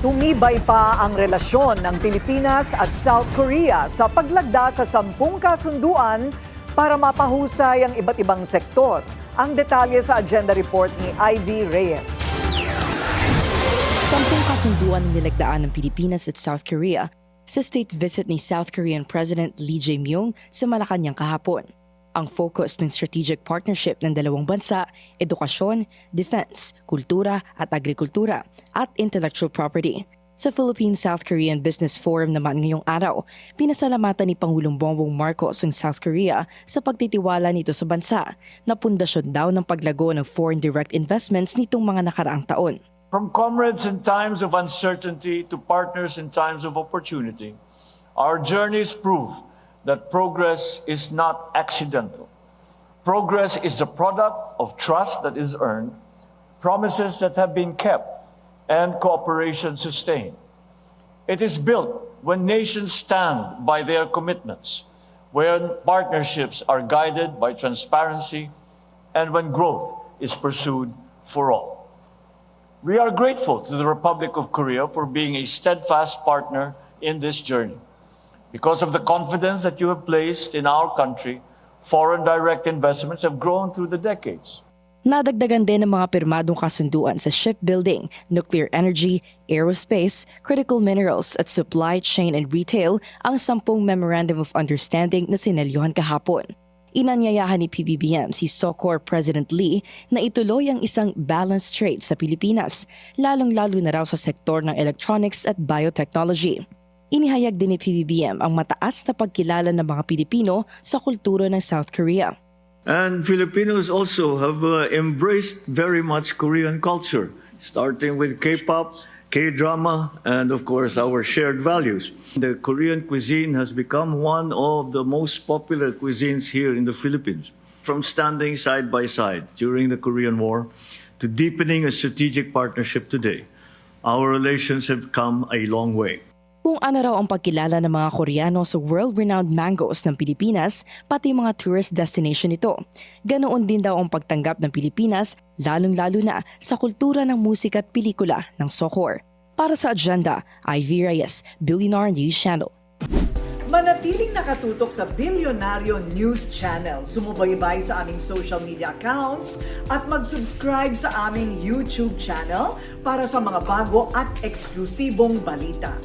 Tumibay pa ang relasyon ng Pilipinas at South Korea sa paglagda sa 10 kasunduan para mapahusay ang iba't ibang sektor. Ang detalye sa agenda report ni Ivy Reyes. 10 kasunduan ang nilagdaan ng Pilipinas at South Korea sa state visit ni South Korean President Lee Jae-myung sa Malacanang kahapon. Ang focus ng strategic partnership ng dalawang bansa, edukasyon, defense, kultura at agrikultura at intellectual property. Sa Philippine-South Korean Business Forum naman ngayong araw, pinasalamatan ni Pangulong Bongbong Marcos ang South Korea sa pagtitiwala nito sa bansa na pundasyon daw ng paglago ng foreign direct investments nitong mga nakaraang taon. From comrades in times of uncertainty to partners in times of opportunity, our journeys prove that progress is not accidental. Progress is the product of trust that is earned, promises that have been kept, and cooperation sustained. It is built when nations stand by their commitments, when partnerships are guided by transparency, and when growth is pursued for all. We are grateful to the Republic of Korea for being a steadfast partner in this journey. Because of the confidence that you have placed in our country, foreign direct investments have grown through the decades. Nadagdagan din ng mga pirmadong kasunduan sa shipbuilding, nuclear energy, aerospace, critical minerals at supply chain and retail ang 10 Memorandum of Understanding na sinelyuhan kahapon. Inanyayahan ni PBBM si SOCOR President Lee na ituloy ang isang balanced trade sa Pilipinas, lalong-lalo na raw sa sektor ng electronics at biotechnology. Inihayag din ni PBBM ang mataas na pagkilala ng mga Pilipino sa kultura ng South Korea. And Filipinos also have embraced very much Korean culture, starting with K-pop, K-drama, and of course our shared values. The Korean cuisine has become one of the most popular cuisines here in the Philippines. From standing side by side during the Korean War to deepening a strategic partnership today, our relations have come a long way. Kung ano raw ang pagkilala ng mga Koreano sa world-renowned mangoes ng Pilipinas, pati mga tourist destination ito. Ganoon din daw ang pagtanggap ng Pilipinas, lalong-lalo na sa kultura ng musika at pelikula ng SOCOR. Para sa agenda, Ivy Reyes, Billionaire News Channel. Manatiling nakatutok sa Bilyonaryo News Channel. Sumubaybay sa aming social media accounts at mag-subscribe sa aming YouTube channel para sa mga bago at eksklusibong balita.